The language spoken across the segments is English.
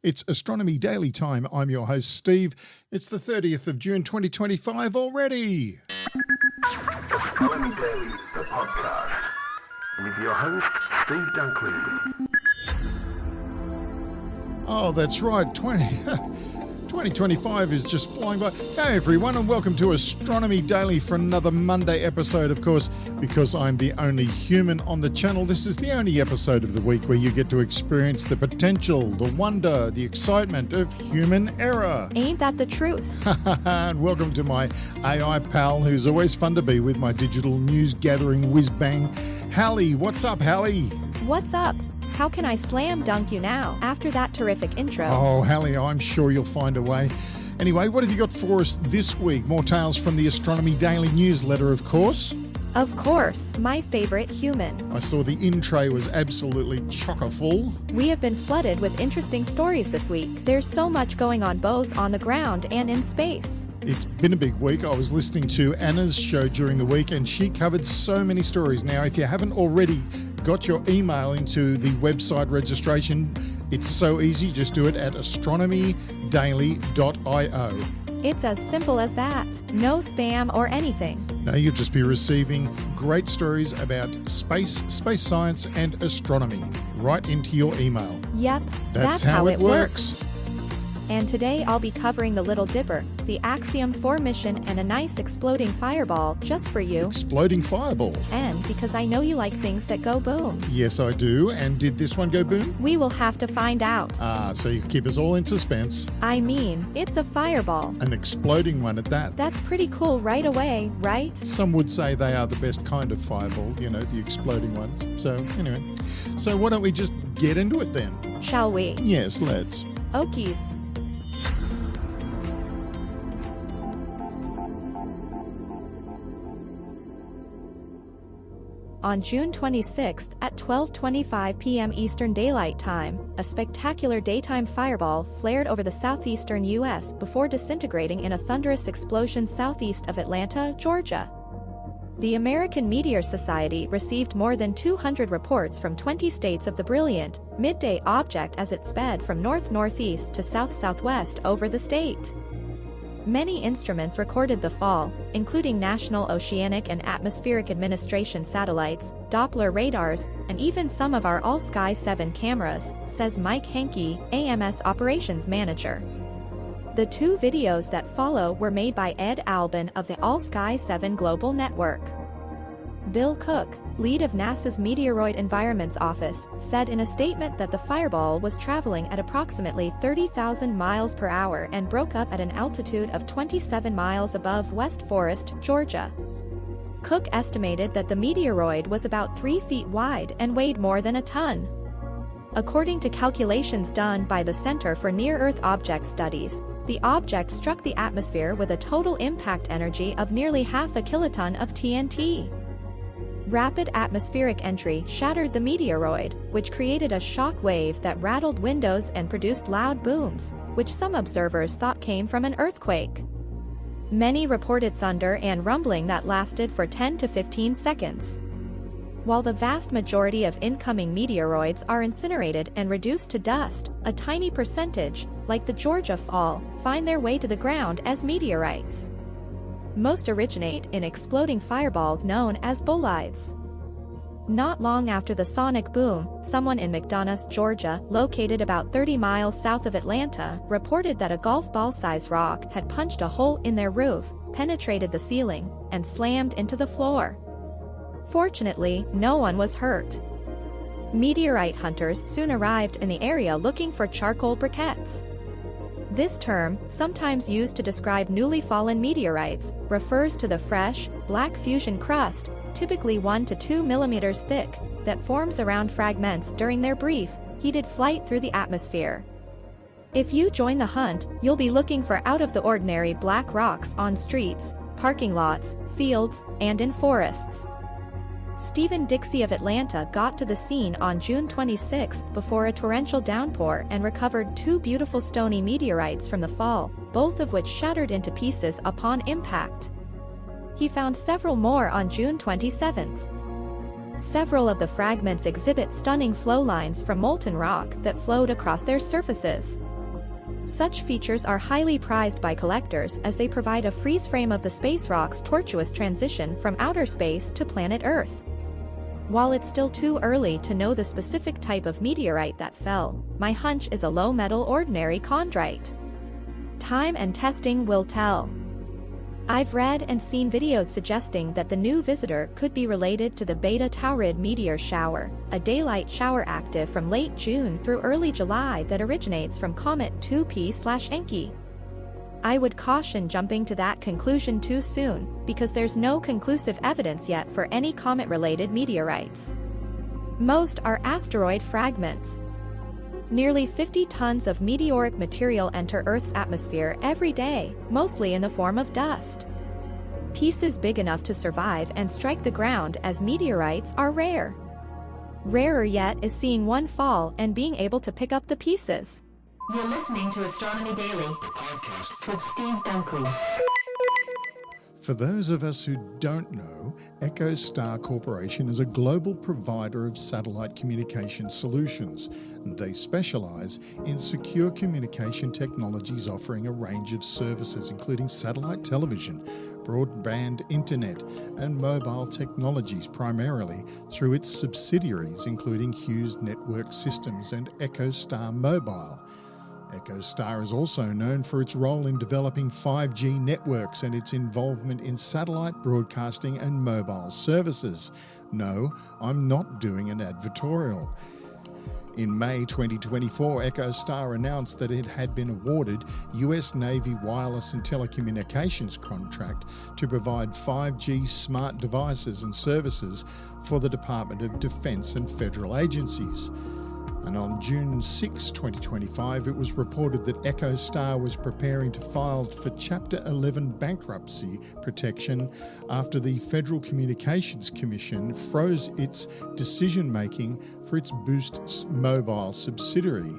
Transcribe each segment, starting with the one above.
It's Astronomy Daily Time. I'm your host, Steve. It's the 30th of June 2025 already. Astronomy Daily, the podcast, with your host, Steve Dunkley. Oh, that's right, 2025 is just flying by. Hey everyone, and welcome to Astronomy Daily for another Monday episode. Of course, because I'm the only human on the channel, this is the only episode of the week where you get to experience the potential, the wonder, the excitement of human error. Ain't that the truth? And welcome to my AI pal, who's always fun to be with, my digital news gathering whiz-bang, Hallie. What's up, Hallie? What's up? How can I slam dunk you now after that terrific intro? Oh, Hallie, I'm sure you'll find a way. Anyway, what have you got for us this week? More tales from the Astronomy Daily newsletter, of course. Of course, my favorite human. I saw the in tray was absolutely chock-a-full. We have been flooded with interesting stories this week. There's so much going on both on the ground and in space. It's been a big week. I was listening to Anna's show during the week and she covered so many stories. Now, if you haven't already got your email into the website registration, it's so easy. Just do it at astronomydaily.io. It's as simple as that. No spam or anything. No, you'll just be receiving great stories about space science, and astronomy right into your email. Yep, That's how it works. And today I'll be covering the Little Dipper, the Axiom 4 mission, and a nice exploding fireball just for you. Exploding fireball. And because I know you like things that go boom. Yes, I do. And did this one go boom? We will have to find out. So you keep us all in suspense. I mean, it's a fireball. An exploding one at that. That's pretty cool right away, right? Some would say they are the best kind of fireball, you know, the exploding ones. So anyway, so why don't we just get into it then? Shall we? Yes, let's. Okies. On June 26th at 12:25 p.m. Eastern Daylight Time, a spectacular daytime fireball flared over the southeastern U.S. before disintegrating in a thunderous explosion southeast of Atlanta, Georgia. The American Meteor Society received more than 200 reports from 20 states of the brilliant, midday object as it sped from north-northeast to south-southwest over the state. Many instruments recorded the fall, including National Oceanic and Atmospheric Administration satellites, Doppler radars, and even some of our All-Sky 7 cameras, says Mike Hankey, AMS Operations Manager. The two videos that follow were made by Ed Albin of the All-Sky 7 Global Network. Bill Cook, lead of NASA's Meteorite Environments Office, said in a statement that the fireball was traveling at approximately 30,000 miles per hour and broke up at an altitude of 27 miles above West Forest, Georgia. Cook estimated that the meteoroid was about 3 feet wide and weighed more than a ton. According to calculations done by the Center for Near-Earth Object Studies, the object struck the atmosphere with a total impact energy of nearly half a kiloton of TNT. Rapid atmospheric entry shattered the meteoroid, which created a shock wave that rattled windows and produced loud booms, which some observers thought came from an earthquake. Many reported thunder and rumbling that lasted for 10 to 15 seconds. While the vast majority of incoming meteoroids are incinerated and reduced to dust, a tiny percentage, like the Georgia fall, find their way to the ground as meteorites. Most originate in exploding fireballs known as bolides. Not long after the sonic boom, someone in McDonough, Georgia, located about 30 miles south of Atlanta, reported that a golf ball-sized rock had punched a hole in their roof, penetrated the ceiling, and slammed into the floor. Fortunately, no one was hurt. Meteorite hunters soon arrived in the area looking for charcoal briquettes. This term, sometimes used to describe newly fallen meteorites, refers to the fresh, black fusion crust, typically 1 to 2 millimeters thick, that forms around fragments during their brief, heated flight through the atmosphere. If you join the hunt, you'll be looking for out-of-the-ordinary black rocks on streets, parking lots, fields, and in forests. Stephen Dixie of Atlanta got to the scene on June 26 before a torrential downpour and recovered 2 beautiful stony meteorites from the fall, both of which shattered into pieces upon impact. He found several more on June 27. Several of the fragments exhibit stunning flow lines from molten rock that flowed across their surfaces. Such features are highly prized by collectors as they provide a freeze frame of the space rock's tortuous transition from outer space to planet Earth. While it's still too early to know the specific type of meteorite that fell, my hunch is a low-metal ordinary chondrite. Time and testing will tell. I've read and seen videos suggesting that the new visitor could be related to the Beta Taurid meteor shower, a daylight shower active from late June through early July that originates from comet 2P/Encke. I would caution jumping to that conclusion too soon, because there's no conclusive evidence yet for any comet-related meteorites. Most are asteroid fragments. Nearly 50 tons of meteoric material enter Earth's atmosphere every day, mostly in the form of dust. Pieces big enough to survive and strike the ground as meteorites are rare. Rarer yet is seeing one fall and being able to pick up the pieces. You're listening to Astronomy Daily, the podcast with Steve Dunkley. For those of us who don't know, EchoStar Corporation is a global provider of satellite communication solutions, and they specialise in secure communication technologies offering a range of services including satellite television, broadband internet and mobile technologies, primarily through its subsidiaries including Hughes Network Systems and EchoStar Mobile. EchoStar is also known for its role in developing 5G networks and its involvement in satellite broadcasting and mobile services. No, I'm not doing an advertorial. In May 2024, EchoStar announced that it had been awarded US Navy wireless and telecommunications contract to provide 5G smart devices and services for the Department of Defense and federal agencies. And on June 6, 2025, it was reported that EchoStar was preparing to file for Chapter 11 bankruptcy protection after the Federal Communications Commission froze its decision-making for its Boost mobile subsidiary.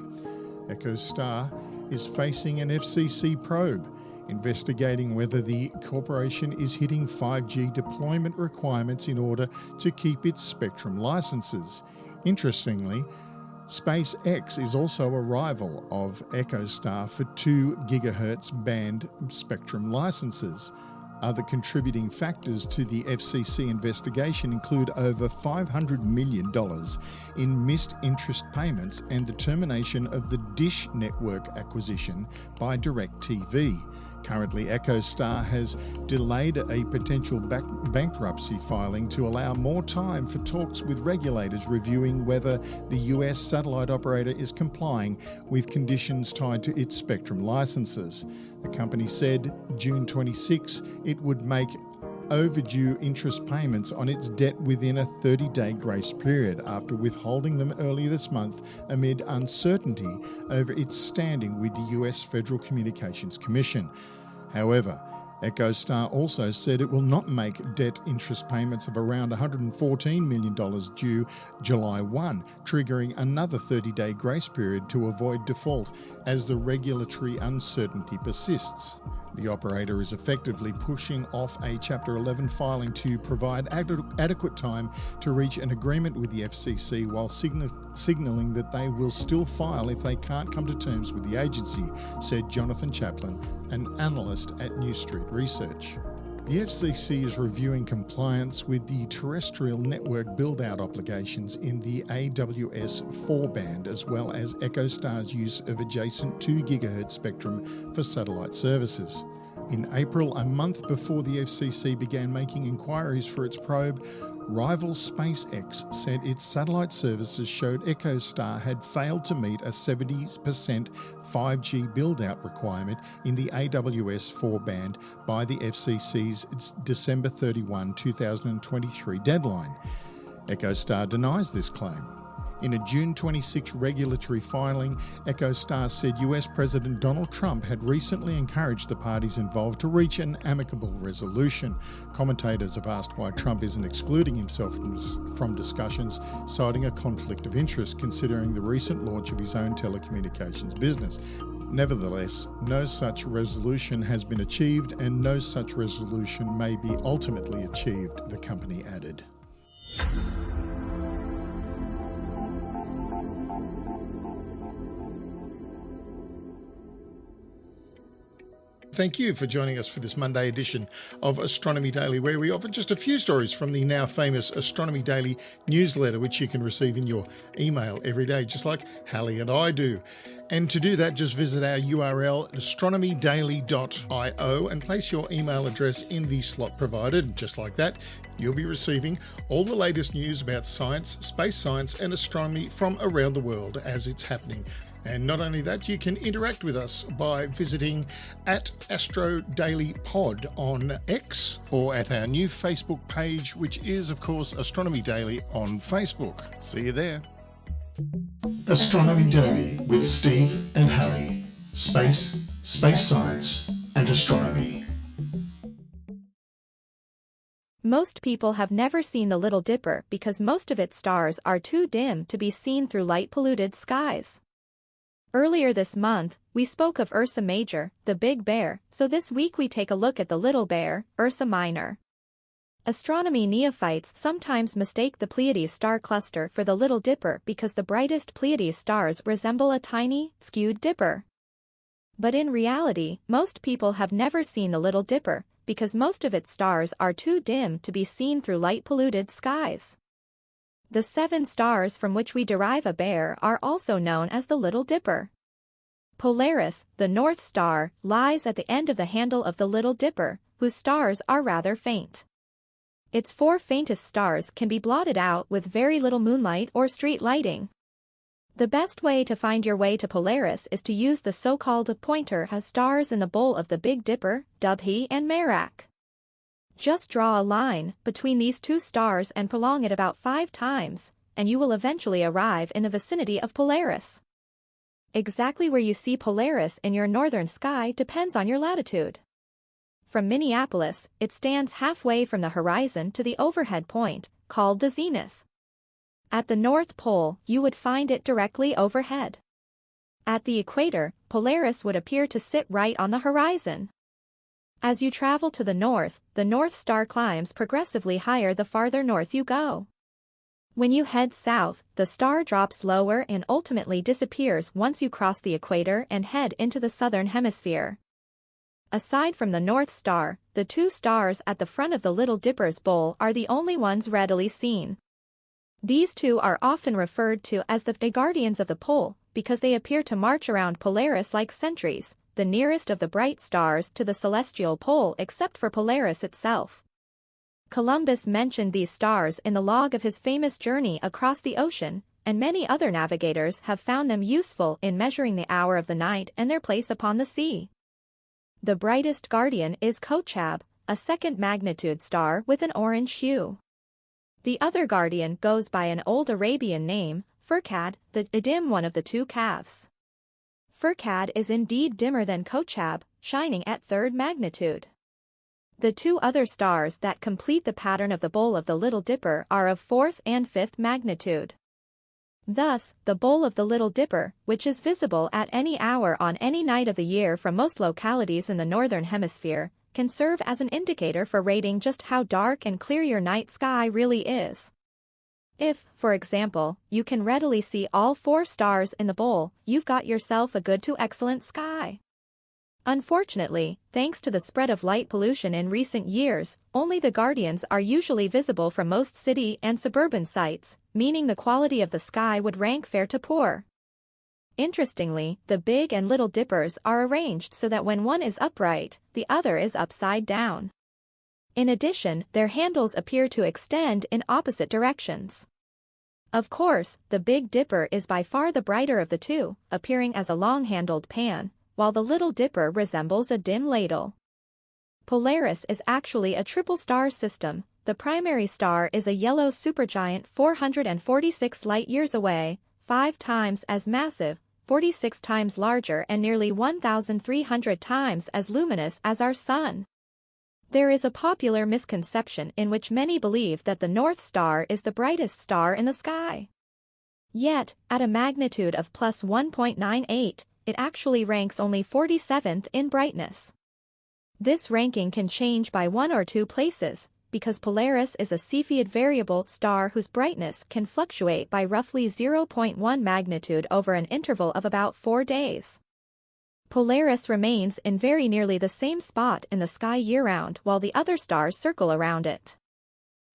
EchoStar is facing an FCC probe investigating whether the corporation is hitting 5G deployment requirements in order to keep its spectrum licenses. Interestingly, SpaceX is also a rival of EchoStar for 2 GHz band spectrum licenses. Other contributing factors to the FCC investigation include over $500 million in missed interest payments and the termination of the Dish Network acquisition by DirecTV. Currently, EchoStar has delayed a potential bankruptcy filing to allow more time for talks with regulators reviewing whether the US satellite operator is complying with conditions tied to its spectrum licenses. The company said June 26 it would make overdue interest payments on its debt within a 30-day grace period after withholding them earlier this month amid uncertainty over its standing with the US Federal Communications Commission. However, EchoStar also said it will not make debt interest payments of around $114 million due July 1, triggering another 30-day grace period to avoid default as the regulatory uncertainty persists. The operator is effectively pushing off a Chapter 11 filing to provide adequate time to reach an agreement with the FCC while signalling that they will still file if they can't come to terms with the agency, said Jonathan Chaplin, an analyst at New Street Research. The FCC is reviewing compliance with the terrestrial network build-out obligations in the AWS-4 band, as well as EchoStar's use of adjacent 2 GHz spectrum for satellite services. In April, a month before the FCC began making inquiries for its probe, rival SpaceX said its satellite services showed EchoStar had failed to meet a 70% 5G build-out requirement in the AWS-4 band by the FCC's December 31, 2023 deadline. EchoStar denies this claim. In a June 26 regulatory filing, EchoStar said US President Donald Trump had recently encouraged the parties involved to reach an amicable resolution. Commentators have asked why Trump isn't excluding himself from discussions, citing a conflict of interest considering the recent launch of his own telecommunications business. Nevertheless, no such resolution has been achieved and no such resolution may be ultimately achieved, the company added. thank you for joining us for this Monday edition of Astronomy Daily, where we offer just a few stories from the now famous Astronomy Daily newsletter, which you can receive in your email every day, just like Hallie and I do. And to do that, just visit our URL, astronomydaily.io, and place your email address in the slot provided. Just like that, you'll be receiving all the latest news about science, space science, and astronomy from around the world as it's happening. And not only that, you can interact with us by visiting at Astro Daily Pod on X or at our new Facebook page, which is, of course, Astronomy Daily on Facebook. See you there. Astronomy Daily with Steve and Hallie. Space, space science, and astronomy. Most people have never seen the Little Dipper because most of its stars are too dim to be seen through light-polluted skies. Earlier this month, we spoke of Ursa Major, the Big Bear, so this week we take a look at the Little Bear, Ursa Minor. Astronomy neophytes sometimes mistake the Pleiades star cluster for the Little Dipper because the brightest Pleiades stars resemble a tiny, skewed dipper. But in reality, most people have never seen the Little Dipper because most of its stars are too dim to be seen through light-polluted skies. The 7 stars from which we derive a bear are also known as the Little Dipper. Polaris, the North Star, lies at the end of the handle of the Little Dipper, whose stars are rather faint. Its 4 faintest stars can be blotted out with very little moonlight or street lighting. The best way to find your way to Polaris is to use the so-called pointer as stars in the bowl of the Big Dipper, Dubhe and Merak. Just draw a line between these 2 stars and prolong it about 5 times, and you will eventually arrive in the vicinity of Polaris. Exactly where you see Polaris in your northern sky depends on your latitude. From Minneapolis, it stands halfway from the horizon to the overhead point, called the zenith. At the North Pole, you would find it directly overhead. At the equator, Polaris would appear to sit right on the horizon. As you travel to the North Star climbs progressively higher the farther north you go. When you head south, the star drops lower and ultimately disappears once you cross the equator and head into the southern hemisphere. Aside from the North Star, the 2 stars at the front of the Little Dipper's bowl are the only ones readily seen. These 2 are often referred to as the guardians of the pole because they appear to march around Polaris like sentries, the nearest of the bright stars to the celestial pole except for Polaris itself. Columbus mentioned these stars in the log of his famous journey across the ocean, and many other navigators have found them useful in measuring the hour of the night and their place upon the sea. The brightest guardian is Kochab, a 2nd magnitude star with an orange hue. The other guardian goes by an old Arabian name, Firkad, the dim one of the 2 calves. Firkad is indeed dimmer than Kochab, shining at 3rd magnitude. The 2 other stars that complete the pattern of the bowl of the Little Dipper are of 4th and 5th magnitude. Thus, the bowl of the Little Dipper, which is visible at any hour on any night of the year from most localities in the northern hemisphere, can serve as an indicator for rating just how dark and clear your night sky really is. If, for example, you can readily see all 4 stars in the bowl, you've got yourself a good to excellent sky. Unfortunately, thanks to the spread of light pollution in recent years, only the guardians are usually visible from most city and suburban sites, meaning the quality of the sky would rank fair to poor. Interestingly, the Big and Little Dippers are arranged so that when one is upright, the other is upside down. In addition, their handles appear to extend in opposite directions. Of course, the Big Dipper is by far the brighter of the 2, appearing as a long-handled pan, while the Little Dipper resembles a dim ladle. Polaris is actually a triple star system. The primary star is a yellow supergiant 446 light-years away, 5 times as massive, 46 times larger and nearly 1,300 times as luminous as our Sun. There is a popular misconception in which many believe that the North Star is the brightest star in the sky. Yet, at a magnitude of plus 1.98, it actually ranks only 47th in brightness. This ranking can change by 1 or 2 places, because Polaris is a Cepheid variable star whose brightness can fluctuate by roughly 0.1 magnitude over an interval of about 4 days. Polaris remains in very nearly the same spot in the sky year-round while the other stars circle around it.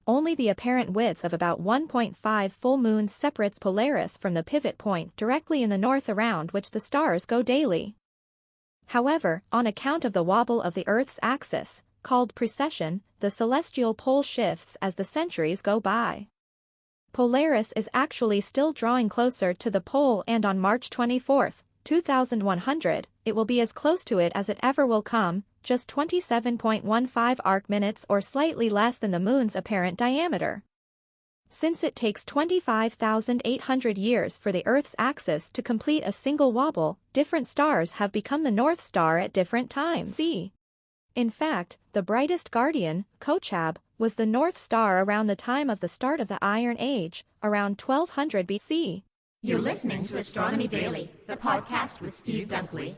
Only the apparent width of about 1.5 full moons separates Polaris from the pivot point directly in the north around which the stars go daily. However, on account of the wobble of the Earth's axis, called precession, the celestial pole shifts as the centuries go by. Polaris is actually still drawing closer to the pole, and on March 24, 2100, it will be as close to it as it ever will come, just 27.15 arc-minutes or slightly less than the Moon's apparent diameter. Since it takes 25,800 years for the Earth's axis to complete a single wobble, different stars have become the North Star at different times. In fact, the brightest guardian, Kochab, was the North Star around the time of the start of the Iron Age, around 1200 BC. You're listening to Astronomy Daily, the podcast with Steve Dunkley.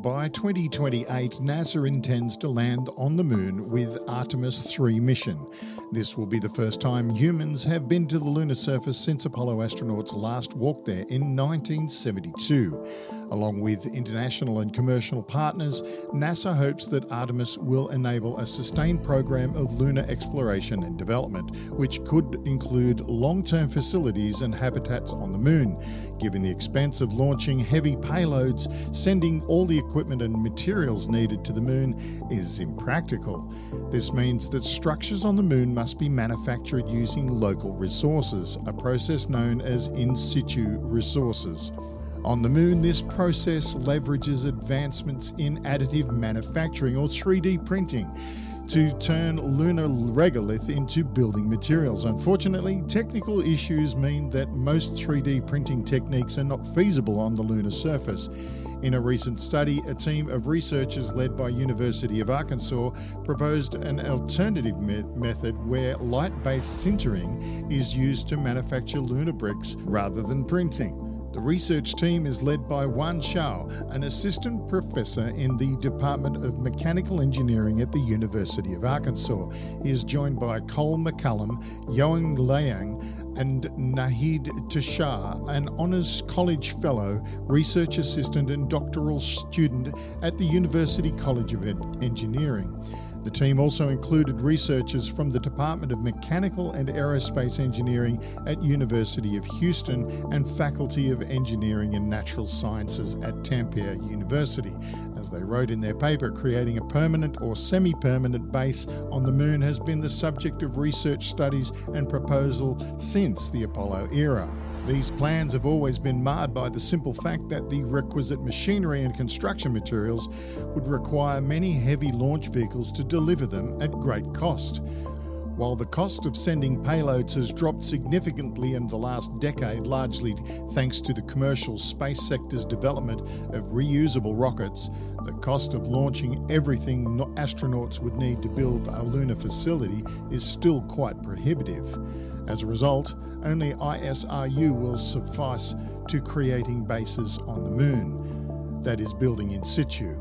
By 2028, NASA intends to land on the Moon with Artemis 3 mission. This will be the first time humans have been to the lunar surface since Apollo astronauts last walked there in 1972. Along with international and commercial partners, NASA hopes that Artemis will enable a sustained program of lunar exploration and development, which could include long-term facilities and habitats on the Moon. Given the expense of launching heavy payloads, sending all the equipment and materials needed to the Moon is impractical. This means that structures on the Moon must be manufactured using local resources, a process known as in situ resources. On the Moon, this process leverages advancements in additive manufacturing or 3D printing to turn lunar regolith into building materials. Unfortunately, technical issues mean that most 3D printing techniques are not feasible on the lunar surface. In a recent study, a team of researchers led by University of Arkansas proposed an alternative method where light-based sintering is used to manufacture lunar bricks rather than printing. The research team is led by Wan Shao, an assistant professor in the Department of Mechanical Engineering at the University of Arkansas. He is joined by Cole McCallum, Young Liang, and Nahid Tashar, an Honours College Fellow, research assistant and doctoral student at the University College of Engineering. The team also included researchers from the Department of Mechanical and Aerospace Engineering at University of Houston and Faculty of Engineering and Natural Sciences at Tampere University. As they wrote in their paper, creating a permanent or semi-permanent base on the Moon has been the subject of research studies and proposal since the Apollo era. These plans have always been marred by the simple fact that the requisite machinery and construction materials would require many heavy launch vehicles to deliver them at great cost. While the cost of sending payloads has dropped significantly in the last decade, largely thanks to the commercial space sector's development of reusable rockets, the cost of launching everything astronauts would need to build a lunar facility is still quite prohibitive. As a result, only ISRU will suffice to creating bases on the Moon, that is, building in situ.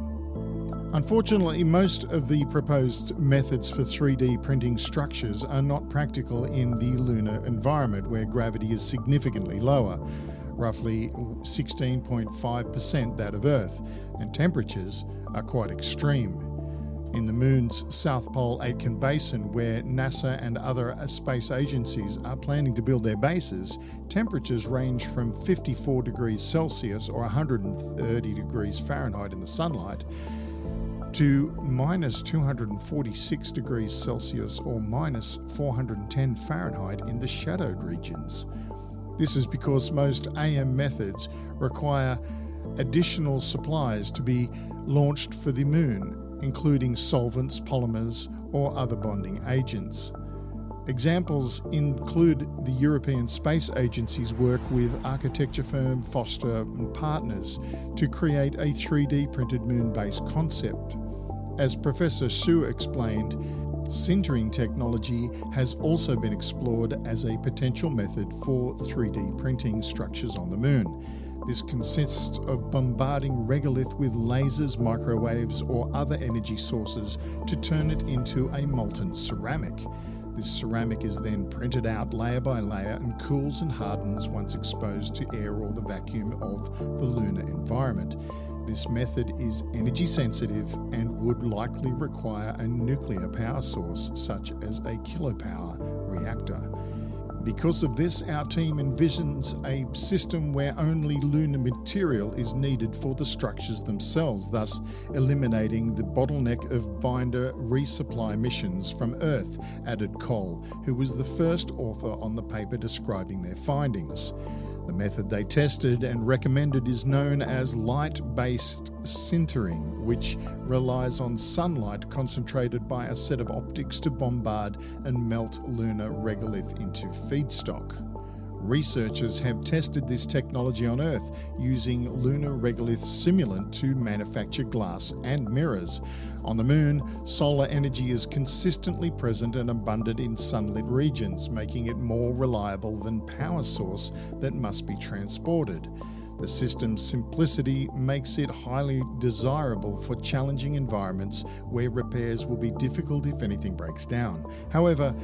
Unfortunately, most of the proposed methods for 3D printing structures are not practical in the lunar environment, where gravity is significantly lower, roughly 16.5% that of Earth, and temperatures are quite extreme. In the Moon's South Pole Aitken Basin, where NASA and other space agencies are planning to build their bases, temperatures range from 54 degrees Celsius or 130 degrees Fahrenheit in the sunlight to minus 246 degrees Celsius or minus 410 Fahrenheit in the shadowed regions. This is because most AM methods require additional supplies to be launched for the Moon, including solvents, polymers, or other bonding agents. Examples include the European Space Agency's work with architecture firm Foster and Partners to create a 3D printed moon-based concept. As Professor Su explained, sintering technology has also been explored as a potential method for 3D printing structures on the Moon. This consists of bombarding regolith with lasers, microwaves, or other energy sources to turn it into a molten ceramic. This ceramic is then printed out layer by layer and cools and hardens once exposed to air or the vacuum of the lunar environment. This method is energy sensitive and would likely require a nuclear power source such as a kilopower reactor. Because of this, our team envisions a system where only lunar material is needed for the structures themselves, thus eliminating the bottleneck of binder resupply missions from Earth, added Cole, who was the first author on the paper describing their findings. The method they tested and recommended is known as light-based sintering, which relies on sunlight concentrated by a set of optics to bombard and melt lunar regolith into feedstock. Researchers have tested this technology on Earth using lunar regolith simulant to manufacture glass and mirrors. On the Moon, solar energy is consistently present and abundant in sunlit regions, making it more reliable than power source that must be transported. The system's simplicity makes it highly desirable for challenging environments where repairs will be difficult if anything breaks down. However,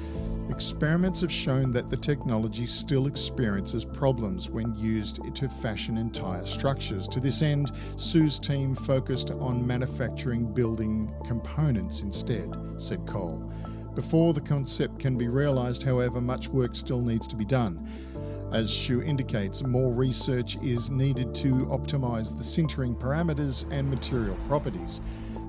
experiments have shown that the technology still experiences problems when used to fashion entire structures. To this end, Sue's team focused on manufacturing building components instead, said Cole. Before the concept can be realised, however, much work still needs to be done. As Shu indicates, more research is needed to optimise the sintering parameters and material properties.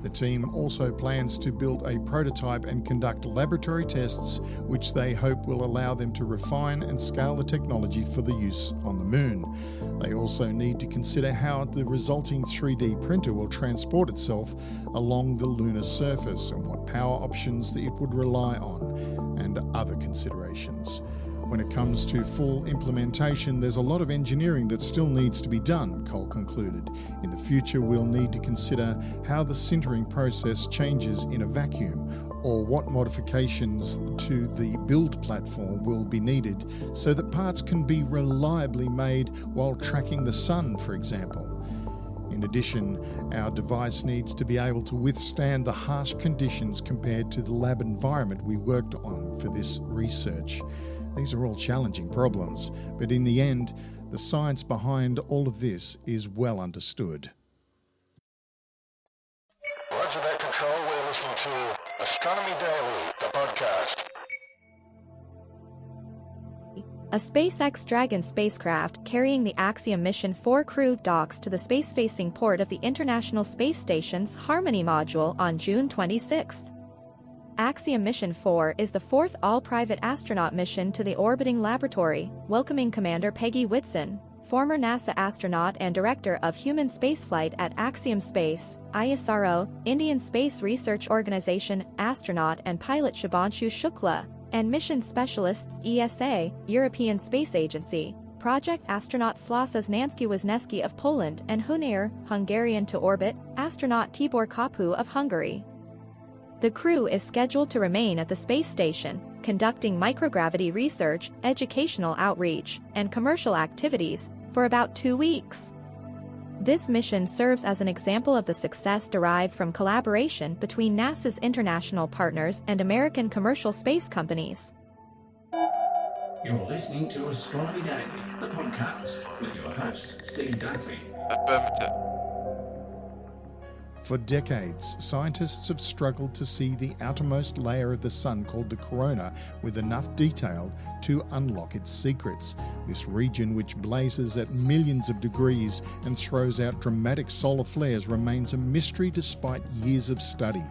The team also plans to build a prototype and conduct laboratory tests, which they hope will allow them to refine and scale the technology for the use on the Moon. They also need to consider how the resulting 3D printer will transport itself along the lunar surface and what power options it would rely on, and other considerations. When it comes to full implementation, there's a lot of engineering that still needs to be done, Cole concluded. In the future, we'll need to consider how the sintering process changes in a vacuum, or what modifications to the build platform will be needed so that parts can be reliably made while tracking the sun, for example. In addition, our device needs to be able to withstand the harsh conditions compared to the lab environment we worked on for this research. These are all challenging problems, but in the end, the science behind all of this is well understood. Roger that, Control. We're listening to Astronomy Daily, the podcast. A SpaceX Dragon spacecraft carrying the Axiom Mission 4 crew docks to the space-facing port of the International Space Station's Harmony module on June 26. Axiom Mission 4 is the fourth all-private astronaut mission to the orbiting laboratory, welcoming Commander Peggy Whitson, former NASA astronaut and director of human spaceflight at Axiom Space, ISRO, Indian Space Research Organization, astronaut and pilot Shubhanshu Shukla, and mission specialists ESA, European Space Agency, Project astronaut Slasa Znansky-Wisniewski of Poland and Lunar, Hungarian to orbit, astronaut Tibor Kapu of Hungary. The crew is scheduled to remain at the space station, conducting microgravity research, educational outreach, and commercial activities, for about 2 weeks. This mission serves as an example of the success derived from collaboration between NASA's international partners and American commercial space companies. You're listening to Astronomy Daily, the podcast, with your host, Steve Dunkley. For decades, scientists have struggled to see the outermost layer of the sun called the corona with enough detail to unlock its secrets. This region, which blazes at millions of degrees and throws out dramatic solar flares, remains a mystery despite years of study.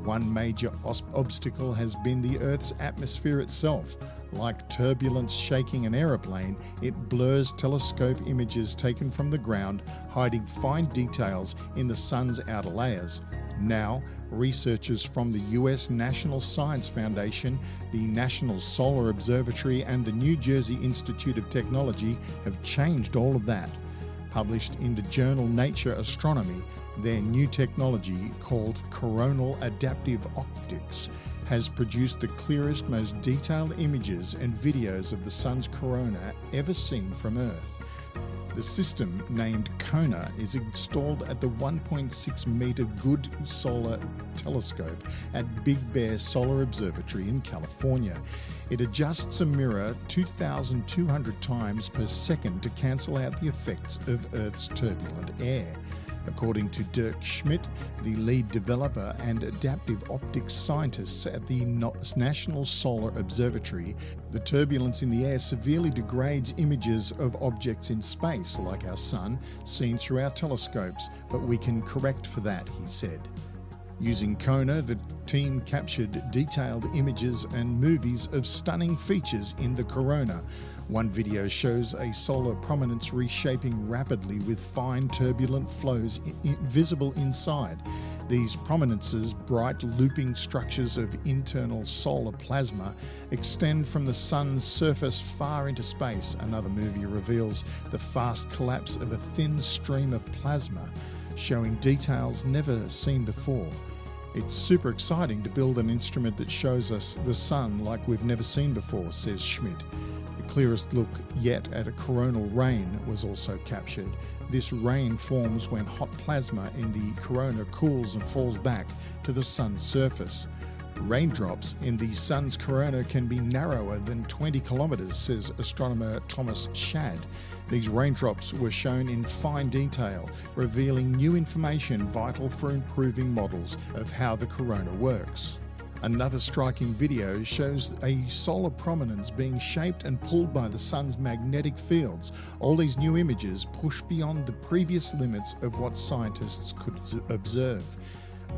One major obstacle has been the Earth's atmosphere itself. Like turbulence shaking an aeroplane, it blurs telescope images taken from the ground, hiding fine details in the sun's outer layers. Now, researchers from the US National Science Foundation, the National Solar Observatory, and the New Jersey Institute of Technology have changed all of that. Published in the journal Nature Astronomy, their new technology, called coronal adaptive optics, has produced the clearest, most detailed images and videos of the sun's corona ever seen from Earth. The system, named Kona, is installed at the 1.6 metre Good Solar Telescope at Big Bear Solar Observatory in California. It adjusts a mirror 2,200 times per second to cancel out the effects of Earth's turbulent air. According to Dirk Schmidt, the lead developer and adaptive optics scientists at the National Solar Observatory, the turbulence in the air severely degrades images of objects in space, like our Sun, seen through our telescopes, but we can correct for that, he said. Using Kona, the team captured detailed images and movies of stunning features in the corona. One video shows a solar prominence reshaping rapidly with fine turbulent flows visible inside. These prominences, bright looping structures of internal solar plasma, extend from the sun's surface far into space. Another movie reveals the fast collapse of a thin stream of plasma, showing details never seen before. It's super exciting to build an instrument that shows us the sun like we've never seen before, says Schmidt. The clearest look yet at a coronal rain was also captured. This rain forms when hot plasma in the corona cools and falls back to the sun's surface. Raindrops in the sun's corona can be narrower than 20 kilometers, says astronomer Thomas Shad. These raindrops were shown in fine detail, revealing new information vital for improving models of how the corona works. Another striking video shows a solar prominence being shaped and pulled by the sun's magnetic fields. All these new images push beyond the previous limits of what scientists could observe.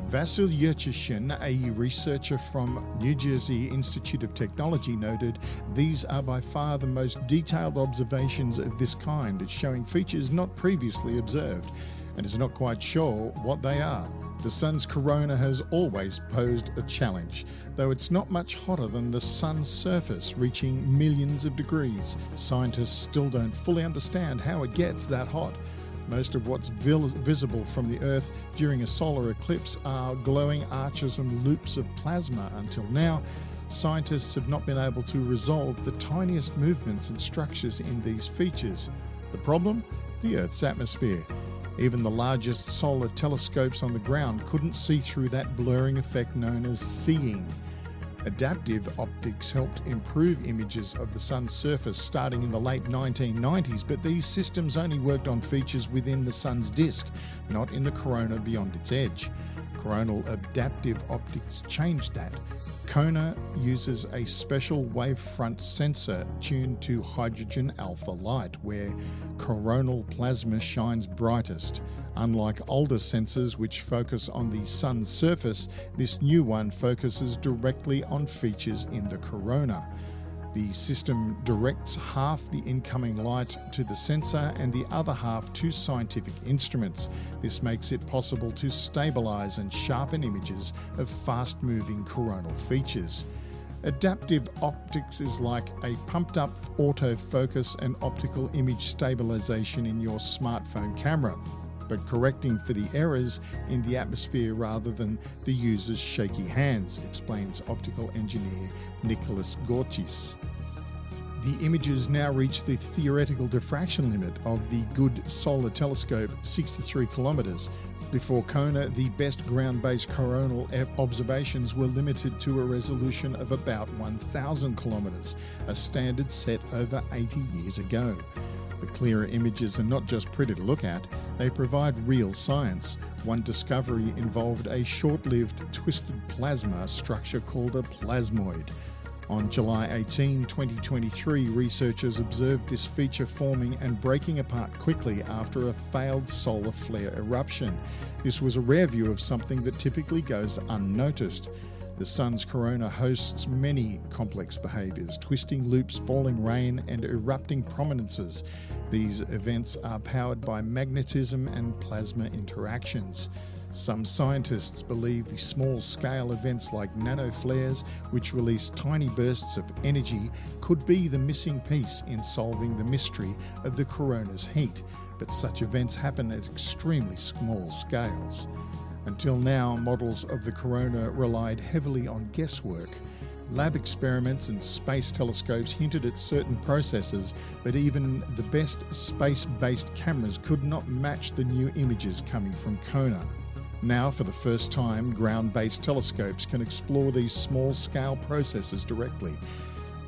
Vasil Yurchishin, a researcher from New Jersey Institute of Technology, noted, "These are by far the most detailed observations of this kind, showing features not previously observed, and is not quite sure what they are." The sun's corona has always posed a challenge, though it's not much hotter than the sun's surface, reaching millions of degrees. Scientists still don't fully understand how it gets that hot. Most of what's visible from the Earth during a solar eclipse are glowing arches and loops of plasma. Until now, scientists have not been able to resolve the tiniest movements and structures in these features. The problem? The Earth's atmosphere. Even the largest solar telescopes on the ground couldn't see through that blurring effect known as seeing. Adaptive optics helped improve images of the sun's surface starting in the late 1990s, but these systems only worked on features within the sun's disk, not in the corona beyond its edge. Coronal adaptive optics changed that. Kona uses a special wavefront sensor tuned to hydrogen alpha light, where coronal plasma shines brightest. Unlike older sensors which focus on the sun's surface, this new one focuses directly on features in the corona. The system directs half the incoming light to the sensor and the other half to scientific instruments. This makes it possible to stabilize and sharpen images of fast-moving coronal features. Adaptive optics is like a pumped-up autofocus and optical image stabilization in your smartphone camera, but correcting for the errors in the atmosphere rather than the user's shaky hands, explains optical engineer Nicholas Gorchis. The images now reach the theoretical diffraction limit of the Good Solar Telescope, 63 kilometers. Before Kona, the best ground-based coronal observations were limited to a resolution of about 1,000 kilometers, a standard set over 80 years ago. The clearer images are not just pretty to look at, they provide real science. One discovery involved a short-lived twisted plasma structure called a plasmoid. On July 18, 2023, researchers observed this feature forming and breaking apart quickly after a failed solar flare eruption. This was a rare view of something that typically goes unnoticed. The sun's corona hosts many complex behaviors, twisting loops, falling rain, and erupting prominences. These events are powered by magnetism and plasma interactions. Some scientists believe the small-scale events like nanoflares, which release tiny bursts of energy, could be the missing piece in solving the mystery of the corona's heat, but such events happen at extremely small scales. Until now, models of the corona relied heavily on guesswork. Lab experiments and space telescopes hinted at certain processes, but even the best space-based cameras could not match the new images coming from Kona. Now, for the first time, ground-based telescopes can explore these small-scale processes directly.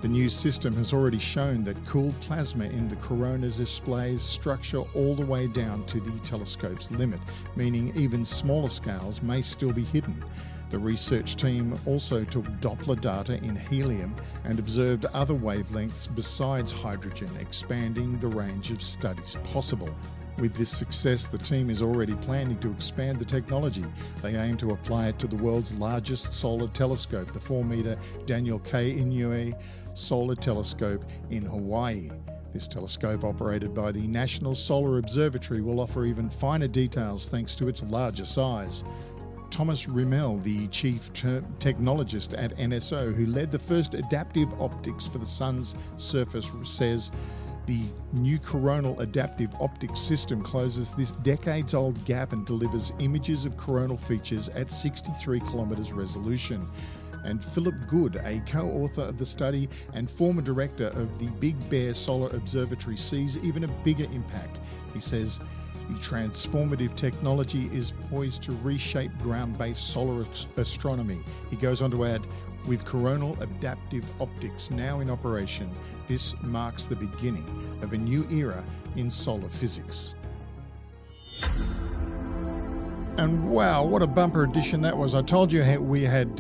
The new system has already shown that cooled plasma in the corona displays structure all the way down to the telescope's limit, meaning even smaller scales may still be hidden. The research team also took Doppler data in helium and observed other wavelengths besides hydrogen, expanding the range of studies possible. With this success, the team is already planning to expand the technology. They aim to apply it to the world's largest solar telescope, the 4-metre Daniel K. Inouye Solar Telescope in Hawaii. This telescope, operated by the National Solar Observatory, will offer even finer details thanks to its larger size. Thomas Rimmel, the chief technologist at NSO, who led the first adaptive optics for the Sun's surface, says the new coronal adaptive optics system closes this decades-old gap and delivers images of coronal features at 63 kilometres resolution. And Philip Good, a co-author of the study and former director of the Big Bear Solar Observatory, sees even a bigger impact. He says the transformative technology is poised to reshape ground-based solar astronomy. He goes on to add, with coronal adaptive optics now in operation, this marks the beginning of a new era in solar physics. And wow, what a bumper edition that was. I told you we had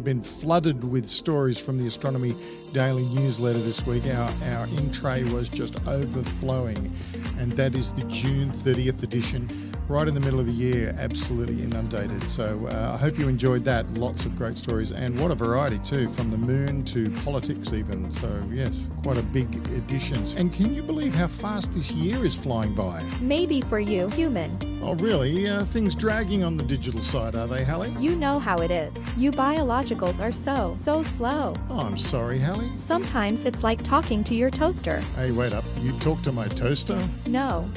been flooded with stories from the Astronomy Daily newsletter this week. Our in-tray was just overflowing, and that is the June 30th edition, right in the middle of the year, absolutely inundated. So I hope you enjoyed that. Lots of great stories, and what a variety too, from the moon to politics even. So yes, quite a big edition. And can you believe how fast this year is flying by? Maybe for you, human. Oh really? Things dragging on the digital side, are they, Hallie? You know how it is. You biologicals are so slow. Oh, I'm sorry, Hallie. Sometimes it's like talking to your toaster. Hey, wait up. You talk to my toaster? No.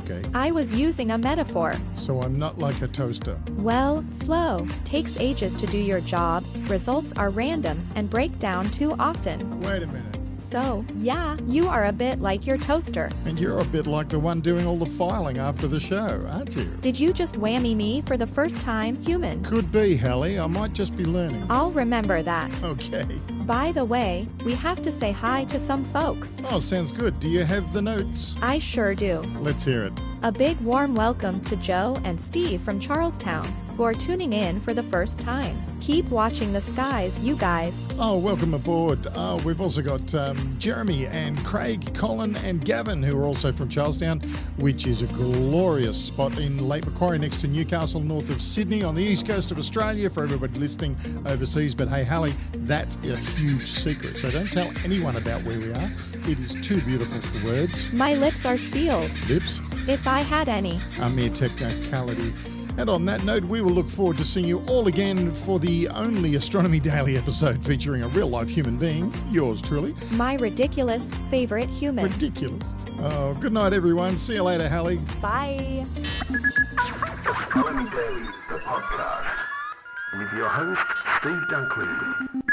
Okay. I was using a metaphor. So I'm not like a toaster. Well, slow. Takes ages to do your job, results are random, and break down too often. Wait a minute. So, yeah, you are a bit like your toaster. And you're a bit like the one doing all the filing after the show, aren't you? Did you just whammy me for the first time, human? Could be, Hallie. I might just be learning. I'll remember that. Okay. By the way, we have to say hi to some folks. Oh, sounds good. Do you have the notes? I sure do. Let's hear it. A big warm welcome to Joe and Steve from Charlestown, who are tuning in for the first time. Keep watching the skies, you guys. Oh, welcome aboard. We've also got Jeremy and Craig, Colin and Gavin, who are also from Charlestown, which is a glorious spot in Lake Macquarie next to Newcastle, north of Sydney, on the east coast of Australia, for everybody listening overseas. But hey, Hallie, that's a huge secret, so don't tell anyone about where we are. It is too beautiful for words. My lips are sealed. Lips? If I had any. A mere technicality. And on that note, we will look forward to seeing you all again for the only Astronomy Daily episode featuring a real-life human being, yours truly. My ridiculous favorite human. Ridiculous. Oh, good night, everyone. See you later, Hallie. Bye. Astronomy Daily, the podcast, with your host, Steve Dunkley.